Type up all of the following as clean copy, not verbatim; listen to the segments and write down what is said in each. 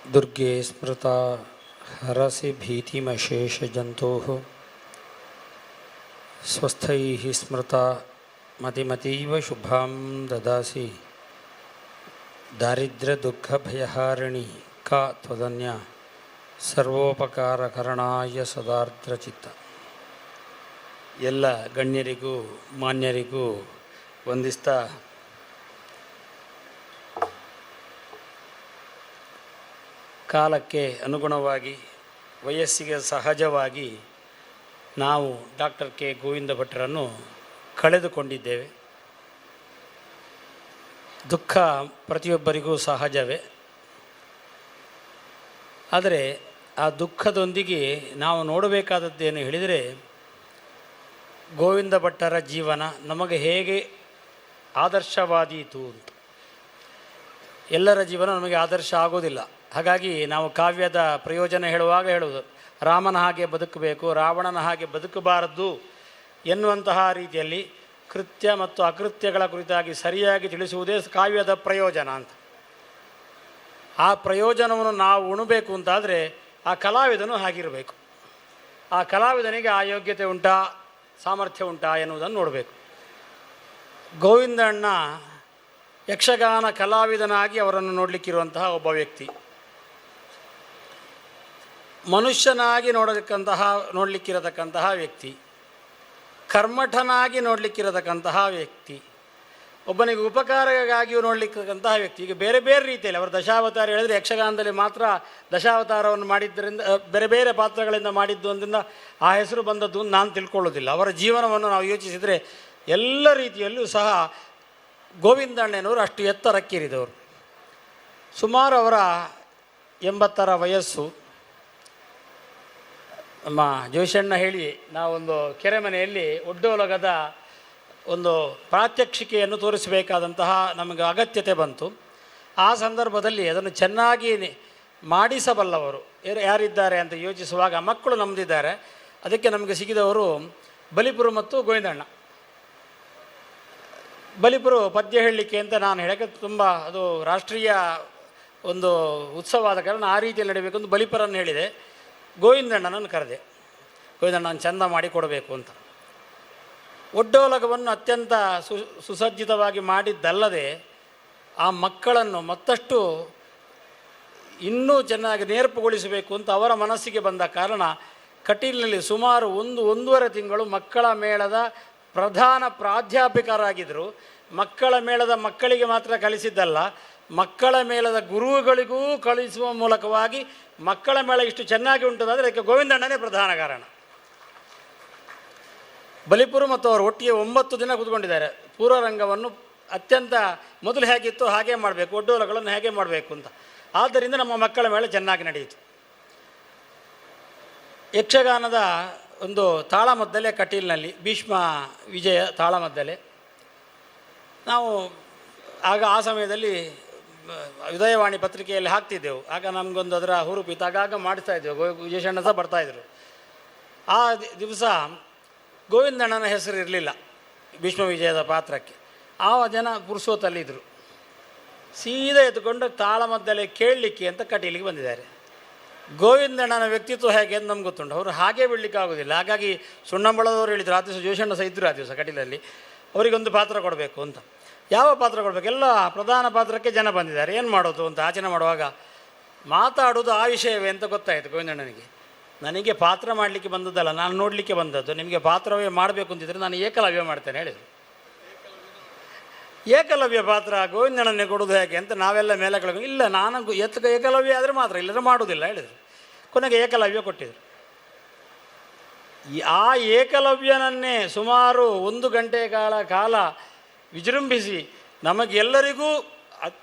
ದುರ್ಗೆ ಸ್ಮೃತ ಹರಸಿ ಭೀತಿಮಶೇಷಜಂತೋಃ ಸ್ವಸ್ಥೈಃ ಸ್ಮೃತ ಮತಿಮತೀವ ಶುಭಾಂ ದದಾಸಿ ದಾರಿದ್ರ್ಯದುಃಖಭಯಹಾರಿಣಿ ಕಾ ತ್ವದನ್ಯ ಸರ್ವೋಪಕಾರಕರಣಾಯ ಸದಾರ್ದ್ರಚಿತ್ತ. ಎಲ್ಲ ಗಣ್ಯರಿಗೂ ಮಾನ್ಯರಿಗೂ ವಂದಿಸ್ತಾ ಕಾಲಕ್ಕೆ ಅನುಗುಣವಾಗಿ ವಯಸ್ಸಿಗೆ ಸಹಜವಾಗಿ ನಾವು ಡಾಕ್ಟರ್ ಕೆ ಗೋವಿಂದ ಭಟ್ರನ್ನು ಕಳೆದುಕೊಂಡಿದ್ದೇವೆ. ದುಃಖ ಪ್ರತಿಯೊಬ್ಬರಿಗೂ ಸಹಜವೇ. ಆದರೆ ಆ ದುಃಖದೊಂದಿಗೆ ನಾವು ನೋಡಬೇಕಾದದ್ದೇನು ಹೇಳಿದರೆ, ಗೋವಿಂದ ಭಟ್ಟರ ಜೀವನ ನಮಗೆ ಹೇಗೆ ಆದರ್ಶವಾದೀತು ಅಂತ. ಎಲ್ಲರ ಜೀವನ ನಮಗೆ ಆದರ್ಶ ಆಗೋದಿಲ್ಲ. ಹಾಗಾಗಿ ನಾವು ಕಾವ್ಯದ ಪ್ರಯೋಜನ ಹೇಳುವಾಗ ಹೇಳುವುದು, ರಾಮನ ಹಾಗೆ ಬದುಕಬೇಕು, ರಾವಣನ ಹಾಗೆ ಬದುಕಬಾರದು ಎನ್ನುವಂತಹ ರೀತಿಯಲ್ಲಿ ಕೃತ್ಯ ಮತ್ತು ಅಕೃತ್ಯಗಳ ಕುರಿತಾಗಿ ಸರಿಯಾಗಿ ತಿಳಿಸುವುದೇ ಕಾವ್ಯದ ಪ್ರಯೋಜನ ಅಂತ. ಆ ಪ್ರಯೋಜನವನ್ನು ನಾವು ಉಣಬೇಕು ಅಂತಾದರೆ ಆ ಕಲಾವಿದನು ಹಾಗಿರಬೇಕು. ಆ ಕಲಾವಿದನಿಗೆ ಆ ಯೋಗ್ಯತೆ ಉಂಟಾ, ಸಾಮರ್ಥ್ಯ ಉಂಟಾ ಎನ್ನುವುದನ್ನು ನೋಡಬೇಕು. ಗೋವಿಂದಣ್ಣ ಯಕ್ಷಗಾನ ಕಲಾವಿದನಾಗಿ ಅವರನ್ನು ನೋಡಲಿಕ್ಕಿರುವಂತಹ ಒಬ್ಬ ವ್ಯಕ್ತಿ. ಮನುಷ್ಯನಾಗಿ ನೋಡಲಿಕ್ಕಿರತಕ್ಕಂತಹ ವ್ಯಕ್ತಿ, ಕರ್ಮಠನಾಗಿ ನೋಡಲಿಕ್ಕಿರತಕ್ಕಂತಹ ವ್ಯಕ್ತಿ, ಒಬ್ಬನಿಗೆ ಉಪಕಾರಗಾಗಿಯೂ ನೋಡಲಿಕ್ಕಂತಹ ವ್ಯಕ್ತಿ. ಈಗ ಬೇರೆ ಬೇರೆ ರೀತಿಯಲ್ಲಿ ಅವರು ದಶಾವತಾರ ಹೇಳಿದರೆ ಯಕ್ಷಗಾನದಲ್ಲಿ ಮಾತ್ರ ದಶಾವತಾರವನ್ನು ಮಾಡಿದ್ದರಿಂದ ಬೇರೆ ಬೇರೆ ಪಾತ್ರಗಳಿಂದ ಮಾಡಿದ್ದು ಅಂದಿಂದ ಆ ಹೆಸರು ಬಂದದ್ದು ನಾನು ತಿಳ್ಕೊಳ್ಳೋದಿಲ್ಲ. ಅವರ ಜೀವನವನ್ನು ನಾವು ಯೋಚಿಸಿದರೆ ಎಲ್ಲ ರೀತಿಯಲ್ಲೂ ಸಹ ಗೋವಿಂದಣ್ಣನವರು ಅಷ್ಟು ಎತ್ತರಕ್ಕೇರಿದವರು. ಸುಮಾರು ಅವರ 80ರ ವಯಸ್ಸು. ನಮ್ಮ ಜೋಶಣ್ಣ ಹೇಳಿ ನಾವೊಂದು ಕೆರೆಮನೆಯಲ್ಲಿ ಒಡ್ಡೋಲಗದ ಒಂದು ಪ್ರಾತ್ಯಕ್ಷಿಕೆಯನ್ನು ತೋರಿಸಬೇಕಾದಂತಹ ನಮಗೆ ಅಗತ್ಯತೆ ಬಂತು. ಆ ಸಂದರ್ಭದಲ್ಲಿ ಅದನ್ನು ಚೆನ್ನಾಗಿ ಮಾಡಿಸಬಲ್ಲವರು ಯಾರಿದ್ದಾರೆ ಅಂತ ಯೋಚಿಸುವಾಗ ಮಕ್ಕಳು ನಮ್ಮದಿದ್ದಾರೆ. ಅದಕ್ಕೆ ನಮಗೆ ಸಿಗಿದವರು ಬಲಿಪುರ ಮತ್ತು ಗೋವಿಂದಣ್ಣ. ಬಲಿಪುರ ಪದ್ಯ ಹೇಳಲಿಕ್ಕೆ ಅಂತ ನಾನು ಹೇಳಕ್ಕೆ ತುಂಬ ಅದು ರಾಷ್ಟ್ರೀಯ ಒಂದು ಉತ್ಸವವಾದ ಕಾರಣ ಆ ರೀತಿಯಲ್ಲಿ ನಡೀಬೇಕು ಅಂತ ಬಲಿಪುರನ್ನು ಹೇಳಿದೆ. ಗೋವಿಂದಣ್ಣನನ್ನು ಕರೆದೆ. ಗೋವಿಂದಣ್ಣನ ಚೆಂದ ಮಾಡಿಕೊಡಬೇಕು ಅಂತ. ಒಡ್ಡೋಲಗವನ್ನು ಅತ್ಯಂತ ಸುಸಜ್ಜಿತವಾಗಿ ಮಾಡಿದ್ದಲ್ಲದೆ ಆ ಮಕ್ಕಳನ್ನು ಮತ್ತಷ್ಟು ಇನ್ನೂ ಚೆನ್ನಾಗಿ ನೇರ್ಪುಗೊಳಿಸಬೇಕು ಅಂತ ಅವರ ಮನಸ್ಸಿಗೆ ಬಂದ ಕಾರಣ ಕಟೀಲಿನಲ್ಲಿ ಸುಮಾರು 1-1.5 ತಿಂಗಳು ಮಕ್ಕಳ ಮೇಳದ ಪ್ರಧಾನ ಪ್ರಾಧ್ಯಾಪಕರಾಗಿದ್ದರು. ಮಕ್ಕಳ ಮೇಳದ ಮಕ್ಕಳಿಗೆ ಮಾತ್ರ ಕಲಿಸಿದ್ದಲ್ಲ, ಮಕ್ಕಳ ಮೇಳದ ಗುರುಗಳಿಗೂ ಕಳಿಸುವ ಮೂಲಕವಾಗಿ ಮಕ್ಕಳ ಮೇಳ ಇಷ್ಟು ಚೆನ್ನಾಗಿ ಉಂಟುದಾದರೆ ಅದಕ್ಕೆ ಗೋವಿಂದಣ್ಣನೇ ಪ್ರಧಾನ ಕಾರಣ. ಬಲಿಪುರ ಮತ್ತು ಅವರು ಒಟ್ಟಿಗೆ 9 ದಿನ ಕೂತ್ಕೊಂಡಿದ್ದಾರೆ. ಪೂರ್ವರಂಗವನ್ನು ಅತ್ಯಂತ ಮೊದಲು ಹೇಗಿತ್ತು ಹಾಗೇ ಮಾಡಬೇಕು, ಒಡ್ಡೋಲಗಳನ್ನು ಹೇಗೆ ಮಾಡಬೇಕು ಅಂತ. ಆದ್ದರಿಂದ ನಮ್ಮ ಮಕ್ಕಳ ಮೇಳ ಚೆನ್ನಾಗಿ ನಡೆಯಿತು. ಯಕ್ಷಗಾನದ ಒಂದು ತಾಳಮದ್ದಲೆ ಕಟೀಲಿನಲ್ಲಿ ಭೀಷ್ಮ ವಿಜಯ ತಾಳಮದ್ದಲೆ. ನಾವು ಆಗ ಆ ಸಮಯದಲ್ಲಿ ಉದಯವಾಣಿ ಪತ್ರಿಕೆಯಲ್ಲಿ ಹಾಕ್ತಿದ್ದೆವು. ಆಗ ನಮಗೊಂದು ಅದರ ಹುರುಪಿತ್ತು. ಆಗಾಗ ಮಾಡಿಸ್ತಾ ಇದ್ದೆವು. ವಿಜಯಣ್ಣ ಸಹ ಬರ್ತಾಯಿದ್ರು. ಆ ದಿವಸ ಗೋವಿಂದಣ್ಣನ ಹೆಸರು ಇರಲಿಲ್ಲ ಭೀಷ್ಮ ವಿಜಯದ ಪಾತ್ರಕ್ಕೆ. ಆ ಜನ ಪುರುಷೋತ್ತಲ್ಲಿದ್ದರು. ಸೀದಾ ಎತ್ಕೊಂಡು ತಾಳಮದ್ದಲೆ ಕೇಳಲಿಕ್ಕೆ ಅಂತ ಕಟೀಲಿಗೆ ಬಂದಿದ್ದಾರೆ. ಗೋವಿಂದಣ್ಣನ ವ್ಯಕ್ತಿತ್ವ ಹೇಗೆ ಅಂತ ನಮ್ಗೆ ಗೊತ್ತುಂಟು. ಅವರು ಹಾಗೇ ಬಿಡಲಿಕ್ಕೆ ಆಗೋದಿಲ್ಲ. ಹಾಗಾಗಿ ಸುಣ್ಣಂಬಳದವರು ಹೇಳಿದರು, ಆ ದಿವಸ ಜೋಶಣ್ಣ ಸಹ ಇದ್ದರು ಆ ದಿವಸ ಕಟೀಲಲ್ಲಿ, ಅವರಿಗೊಂದು ಪಾತ್ರ ಕೊಡಬೇಕು ಅಂತ. ಯಾವ ಪಾತ್ರ ಕೊಡಬೇಕು? ಎಲ್ಲ ಪ್ರಧಾನ ಪಾತ್ರಕ್ಕೆ ಜನ ಬಂದಿದ್ದಾರೆ, ಏನು ಮಾಡೋದು ಅಂತ ಆಚರಣೆ ಮಾಡುವಾಗ ಮಾತಾಡೋದು ಆ ವಿಷಯವೇ ಅಂತ ಗೊತ್ತಾಯಿತು ಗೋವಿಂದಣ್ಣನಿಗೆ. ನನಗೆ ಪಾತ್ರ ಮಾಡಲಿಕ್ಕೆ ಬಂದದ್ದಲ್ಲ, ನಾನು ನೋಡಲಿಕ್ಕೆ ಬಂದದ್ದು. ನಿಮಗೆ ಪಾತ್ರವೇ ಮಾಡಬೇಕು ಅಂತಿದ್ರೆ ನಾನು ಏಕಲವ್ಯ ಮಾಡ್ತೇನೆ ಹೇಳಿದರು. ಏಕಲವ್ಯ ಪಾತ್ರ ಗೋವಿಂದಣ್ಣನಿಗೆ ಕೊಡೋದು ಹೇಗೆ ಅಂತ ನಾವೆಲ್ಲ ಮೇಲೆ ಕೆಳಗೆ, ಇಲ್ಲ ನಾನು ಏಕಲವ್ಯ ಆದರೆ ಮಾತ್ರ, ಇಲ್ಲದ್ರೆ ಮಾಡೋದಿಲ್ಲ ಹೇಳಿದರು. ಕೊನೆಗೆ ಏಕಲವ್ಯ ಕೊಟ್ಟಿದ್ರು. ಆ ಏಕಲವ್ಯನನ್ನೇ ಸುಮಾರು 1 ಗಂಟೆಗಳ ಕಾಲ ವಿಜೃಂಭಿಸಿ ನಮಗೆಲ್ಲರಿಗೂ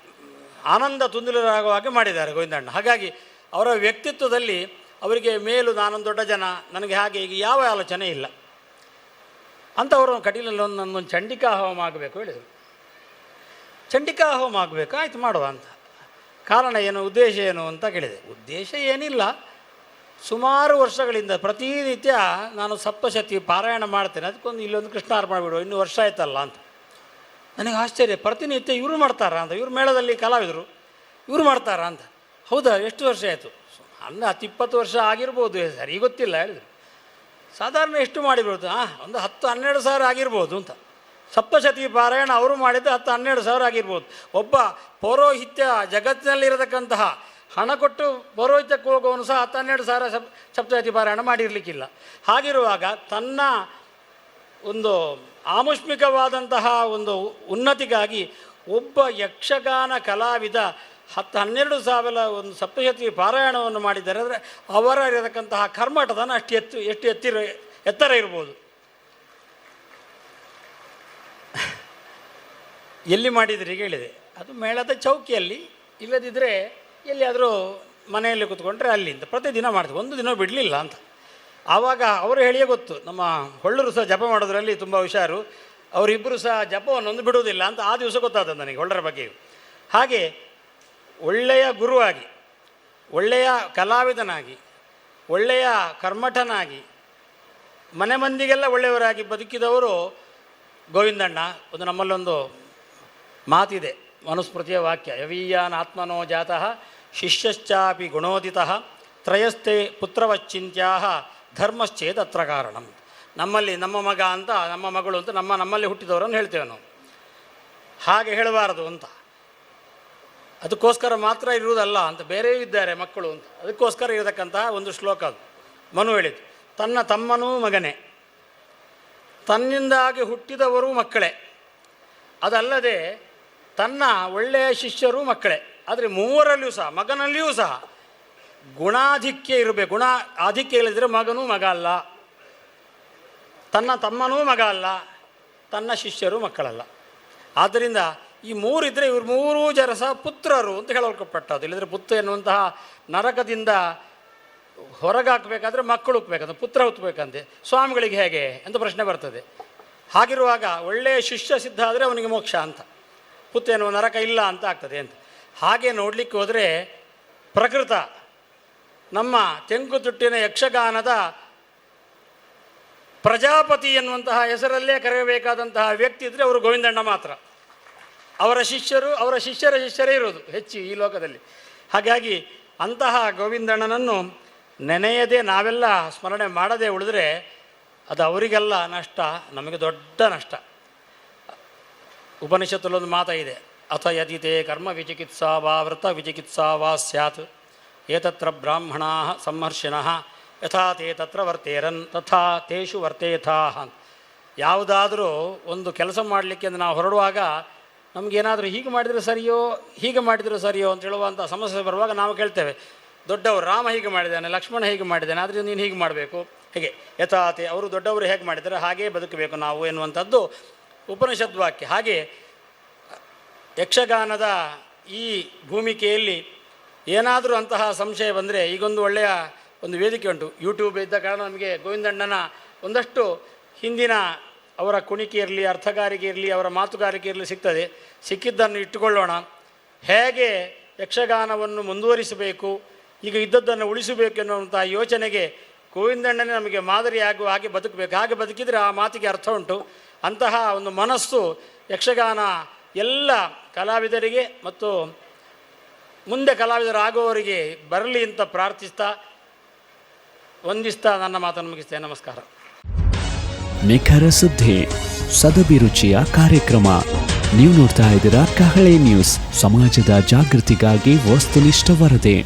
ಆನಂದ ತುಂದಿಲರಾಗುವ ಹಾಗೆ ಮಾಡಿದ್ದಾರೆ ಗೋವಿಂದಣ್ಣ. ಹಾಗಾಗಿ ಅವರ ವ್ಯಕ್ತಿತ್ವದಲ್ಲಿ ಅವರಿಗೆ ಮೇಲು ನಾನೊಂದು ದೊಡ್ಡ ಜನ, ನನಗೆ ಹಾಗೆ ಈಗ ಯಾವ ಆಲೋಚನೆ ಇಲ್ಲ ಅಂಥವರು ಕಟೀಲಲ್ಲಿ ನನ್ನೊಂದು ಚಂಡಿಕಾ ಹೋಮ ಆಗಬೇಕು ಹೇಳಿದರು. ಚಂಡಿಕಾ ಹೋಮ ಆಗಬೇಕು, ಆಯಿತು ಮಾಡುವ ಅಂತ. ಕಾರಣ ಏನು, ಉದ್ದೇಶ ಏನು ಅಂತ ಕೇಳಿದೆ. ಉದ್ದೇಶ ಏನಿಲ್ಲ, ಸುಮಾರು ವರ್ಷಗಳಿಂದ ಪ್ರತಿನಿತ್ಯ ನಾನು ಸಪ್ತಶತಿ ಪಾರಾಯಣ ಮಾಡ್ತೇನೆ, ಅದಕ್ಕೊಂದು ಇಲ್ಲೊಂದು ಕೃಷ್ಣಾರ್ಪಣೆ ಬಿಡುವ, ಇನ್ನೂ ವರ್ಷ ಆಯ್ತಲ್ಲ ಅಂತ. ನನಗೆ ಆಶ್ಚರ್ಯ, ಪ್ರತಿನಿತ್ಯ ಇವರು ಮಾಡ್ತಾರಾ ಅಂತ. ಇವರು ಮೇಳದಲ್ಲಿ ಕಲಾವಿದರು, ಇವರು ಮಾಡ್ತಾರಾ ಅಂತ. ಹೌದಾ, ಎಷ್ಟು ವರ್ಷ ಆಯಿತು? 10-20 ವರ್ಷ ಆಗಿರ್ಬೋದು ಸರಿ ಗೊತ್ತಿಲ್ಲ ಹೇಳಿದ್ರು. ಸಾಧಾರಣ ಎಷ್ಟು ಮಾಡಿರ್ಬೋದು? ಒಂದು 10-12 ಸಾವಿರ ಆಗಿರ್ಬೋದು ಅಂತ. ಸಪ್ತಶತಿ ಪಾರಾಯಣ ಅವರು ಮಾಡಿದ್ದು 10-12 ಸಾವಿರ ಆಗಿರ್ಬೋದು. ಒಬ್ಬ ಪೌರೋಹಿತ್ಯ ಜಗತ್ತಿನಲ್ಲಿರತಕ್ಕಂತಹ ಹಣ ಕೊಟ್ಟು ಪೌರೋಹಿತ್ಯಕ್ಕೆ ಹೋಗೋನು ಸಹ 10-12 ಸಾವಿರ ಸಪ್ತಶತಿ ಪಾರಾಯಣ ಮಾಡಿರಲಿಕ್ಕಿಲ್ಲ. ಹಾಗಿರುವಾಗ ತನ್ನ ಒಂದು ಆಮುಷ್ಮಿಕವಾದಂತಹ ಒಂದು ಉನ್ನತಿಗಾಗಿ ಒಬ್ಬ ಯಕ್ಷಗಾನ ಕಲಾವಿದ 10-12 ಸಾವಿರ ಒಂದು ಸಪ್ತಶತಿ ಪಾರಾಯಣವನ್ನು ಮಾಡಿದ್ದಾರೆ ಅಂದರೆ ಅವರ ಇರತಕ್ಕಂತಹ ಕರ್ಮಠದನ ಎಷ್ಟು ಎತ್ತರ ಇರ್ಬೋದು. ಎಲ್ಲಿ ಮಾಡಿದ್ರಿ ಹೇಳಿದೆ, ಅದು ಮೇಳದ ಚೌಕಿಯಲ್ಲಿ, ಇಲ್ಲದಿದ್ದರೆ ಎಲ್ಲಿಯಾದರೂ ಮನೆಯಲ್ಲಿ ಕೂತ್ಕೊಂಡ್ರೆ ಅಲ್ಲಿಂದ ಪ್ರತಿದಿನ ಮಾಡ್ತೀವಿ, ಒಂದು ದಿನ ಬಿಡಲಿಲ್ಲ ಅಂತ. ಆವಾಗ ಅವರು ಹೇಳಿಯೇ ಗೊತ್ತು, ನಮ್ಮ ಹೊಳ್ಳರು ಸಹ ಜಪ ಮಾಡೋದ್ರಲ್ಲಿ ತುಂಬ ಹುಷಾರು, ಅವರಿಬ್ಬರು ಸಹ ಜಪವನ್ನೊಂದು ಬಿಡುವುದಿಲ್ಲ ಅಂತ ಆ ದಿವಸ ಗೊತ್ತಾದ ನನಗೆ ಹೊಳ್ಳರ ಬಗ್ಗೆ. ಹಾಗೆ ಒಳ್ಳೆಯ ಗುರುವಾಗಿ, ಒಳ್ಳೆಯ ಕಲಾವಿದನಾಗಿ, ಒಳ್ಳೆಯ ಕರ್ಮಠನಾಗಿ, ಮನೆ ಮಂದಿಗೆಲ್ಲ ಒಳ್ಳೆಯವರಾಗಿ ಬದುಕಿದವರು ಗೋವಿಂದಣ್ಣ. ಒಂದು ನಮ್ಮಲ್ಲೊಂದು ಮಾತಿದೆ, ಮನುಸ್ಮೃತಿಯ ವಾಕ್ಯ, ಯವೀಯಾನ್ ಆತ್ಮನೋ ಜಾತಃ ಶಿಷ್ಯಶ್ಚಾಪಿ ಗುಣೋದಿತಃ ತ್ರಯಸ್ಥೆ ಪುತ್ರವಶ್ಚಿಂತ್ಯಾ ಧರ್ಮಶ್ಚೇತ್ ಅತ್ರ ಕಾರಣಂ. ನಮ್ಮಲ್ಲಿ ನಮ್ಮ ಮಗ ಅಂತ, ನಮ್ಮ ಮಗಳು ಅಂತ ನಮ್ಮಲ್ಲಿ ಹುಟ್ಟಿದವರನ್ನು ಹೇಳ್ತೇವೆ ನಾವು. ಹಾಗೆ ಹೇಳಬಾರದು ಅಂತ, ಅದಕ್ಕೋಸ್ಕರ ಮಾತ್ರ ಇರುವುದಲ್ಲ ಅಂತ, ಬೇರೆಯೂ ಇದ್ದಾರೆ ಮಕ್ಕಳು ಅಂತ, ಅದಕ್ಕೋಸ್ಕರ ಇರತಕ್ಕಂತಹ ಒಂದು ಶ್ಲೋಕ ಅದು. ಮನು ಹೇಳಿದ್ದು, ತನ್ನ ತಮ್ಮನೂ ಮಗನೇ, ತನ್ನಿಂದಾಗಿ ಹುಟ್ಟಿದವರು ಮಕ್ಕಳೇ, ಅದಲ್ಲದೆ ತನ್ನ ಒಳ್ಳೆಯ ಶಿಷ್ಯರು ಮಕ್ಕಳೇ. ಆದರೆ ಮೂವರಲ್ಲಿಯೂ ಸಹ, ಮಗನಲ್ಲಿಯೂ ಸಹ ಗುಣಾಧಿಕ್ಯ ಇರಬೇಕು. ಗುಣ ಆಧಿಕ್ಯ ಇಲ್ಲದಿದ್ದರೆ ಮಗನೂ ಮಗ ಅಲ್ಲ, ತನ್ನ ತಮ್ಮನೂ ಮಗ ಅಲ್ಲ, ತನ್ನ ಶಿಷ್ಯರು ಮಕ್ಕಳಲ್ಲ. ಆದ್ದರಿಂದ ಈ ಮೂರಿದ್ದರೆ ಇವರು ಮೂರೂ ಜನ ಸಹ ಪುತ್ರರು ಅಂತ ಹೇಳಲ್ಪಟ್ಟದ್ದು. ಇಲ್ಲದ್ರೆ ಪುತ್ರ ಎನ್ನುವಂತಹ ನರಕದಿಂದ ಹೊರಗಾಕಬೇಕಾದ್ರೆ ಮಕ್ಕಳು ಹುಟ್ಟಬೇಕಂತ, ಪುತ್ರ ಹುಟ್ಟಬೇಕಂತೆ. ಸ್ವಾಮಿಗಳಿಗೆ ಹೇಗೆ ಅಂತ ಪ್ರಶ್ನೆ ಬರ್ತದೆ. ಹಾಗಿರುವಾಗ ಒಳ್ಳೆಯ ಶಿಷ್ಯ ಸಿದ್ಧ ಆದರೆ ಅವನಿಗೆ ಮೋಕ್ಷ ಅಂತ, ಪುತ್ರ ಎನ್ನುವ ನರಕ ಇಲ್ಲ ಅಂತ ಆಗ್ತದೆ ಅಂತ. ಹಾಗೆ ನೋಡಲಿಕ್ಕೆ ಹೋದರೆ ಪ್ರಕೃತ ನಮ್ಮ ತೆಂಕುತಿಟ್ಟಿನ ಯಕ್ಷಗಾನದ ಪ್ರಜಾಪತಿ ಎನ್ನುವಂತಹ ಹೆಸರಲ್ಲೇ ಕರೆಯಬೇಕಾದಂತಹ ವ್ಯಕ್ತಿ ಇದ್ದರೆ ಅವರು ಗೋವಿಂದಣ್ಣ ಮಾತ್ರ. ಅವರ ಶಿಷ್ಯರು, ಅವರ ಶಿಷ್ಯರ ಶಿಷ್ಯರೇ ಇರೋದು ಹೆಚ್ಚು ಈ ಲೋಕದಲ್ಲಿ. ಹಾಗಾಗಿ ಅಂತಹ ಗೋವಿಂದಣ್ಣನನ್ನು ನೆನೆಯದೆ ನಾವೆಲ್ಲ ಸ್ಮರಣೆ ಮಾಡದೆ ಉಳಿದ್ರೆ ಅದು ಅವರಿಗೆಲ್ಲ ನಷ್ಟ, ನಮಗೆ ದೊಡ್ಡ ನಷ್ಟ. ಉಪನಿಷತ್ತಲ್ಲೊಂದು ಮಾತಾಗಿದೆ, ಅಥ ಯದಿತೆ ಕರ್ಮ ವಿಚಿಕಿತ್ಸಾ ವಾ ವೃತ ವಿಚಿಕಿತ್ಸಾ ವಾ ಸ್ಯಾತ್ ಏತತ್ರ ಬ್ರಾಹ್ಮಣಾ ಸಂಹರ್ಷಿಣಃ ಯಥಾ ತೇ ತತ್ರ ವರ್ತೇರನ್ ತಥಾ ತೇಷು ವರ್ತೇಥಾಃ. ಯಾವುದಾದರೂ ಒಂದು ಕೆಲಸ ಮಾಡಲಿಕ್ಕೆ ನಾವು ಹೊರಡುವಾಗ ನಮಗೇನಾದರೂ ಹೀಗೆ ಮಾಡಿದರೆ ಸರಿಯೋ, ಹೀಗೆ ಮಾಡಿದರೆ ಸರಿಯೋ ಅಂತ ಹೇಳುವಂಥ ಸಮಸ್ಯೆ ಬರುವಾಗ ನಾವು ಕೇಳ್ತೇವೆ, ದೊಡ್ಡವರು ರಾಮ ಹೀಗೆ ಮಾಡಿದ್ದಾನೆ, ಲಕ್ಷ್ಮಣ ಹೀಗೆ ಮಾಡಿದ್ದಾನೆ, ಆದರೆ ನೀನು ಹೀಗೆ ಮಾಡಬೇಕು, ಹೇಗೆ ಯಥಾತೆ ಅವರು ದೊಡ್ಡವರು ಹೇಗೆ ಮಾಡಿದ್ದಾರೆ ಹಾಗೇ ಬದುಕಬೇಕು ನಾವು ಎನ್ನುವಂಥದ್ದು ಉಪನಿಷದ್ ವಾಕ್ಯ. ಹಾಗೆ ಯಕ್ಷಗಾನದ ಈ ಭೂಮಿಕೆಯಲ್ಲಿ ಏನಾದರೂ ಅಂತಹ ಸಂಶಯ ಬಂದರೆ, ಈಗೊಂದು ಒಳ್ಳೆಯ ಒಂದು ವೇದಿಕೆ ಉಂಟು, ಯೂಟ್ಯೂಬ್ ಇದ್ದ ಕಾರಣ ನಮಗೆ ಗೋವಿಂದಣ್ಣನ ಒಂದಷ್ಟು ಹಿಂದಿನ ಅವರ ಕುಣಿಕೆ ಇರಲಿ, ಅರ್ಥಗಾರಿಕೆ ಇರಲಿ, ಅವರ ಮಾತುಗಾರಿಕೆ ಇರಲಿ ಸಿಗ್ತದೆ. ಸಿಕ್ಕಿದ್ದನ್ನು ಇಟ್ಟುಕೊಳ್ಳೋಣ. ಹೇಗೆ ಯಕ್ಷಗಾನವನ್ನು ಮುಂದುವರಿಸಬೇಕು, ಈಗ ಇದ್ದದ್ದನ್ನು ಉಳಿಸಬೇಕು ಎನ್ನುವಂಥ ಯೋಚನೆಗೆ ಗೋವಿಂದಣ್ಣನೇ ನಮಗೆ ಮಾದರಿಯಾಗುವ ಹಾಗೆ ಬದುಕಬೇಕು. ಹಾಗೆ ಬದುಕಿದರೆ ಆ ಮಾತಿಗೆ ಅರ್ಥ ಉಂಟು. ಅಂತಹ ಒಂದು ಮನಸ್ಸು ಯಕ್ಷಗಾನ ಎಲ್ಲ ಕಲಾವಿದರಿಗೆ ಮತ್ತು ಮುಂದೆ ಕಲಾವಿದರಾಗುವವರಿಗೆ ಬರಲಿ ಅಂತ ಪ್ರಾರ್ಥಿಸ್ತಾ ವಂದಿಸ್ತಾ ನನ್ನ ಮಾತನ್ನು ಮುಗಿಸ್ತೇನೆ. ನಮಸ್ಕಾರ. ನಿಖರ ಸುದ್ದಿ, ಸದಭಿರುಚಿಯ ಕಾರ್ಯಕ್ರಮ. ನೀವು ನೋಡ್ತಾ ಇದ್ದೀರಾ ಕಹಳೆ ನ್ಯೂಸ್, ಸಮಾಜದ ಜಾಗೃತಿಗಾಗಿ ವಸ್ತುನಿಷ್ಠ ವರದಿ.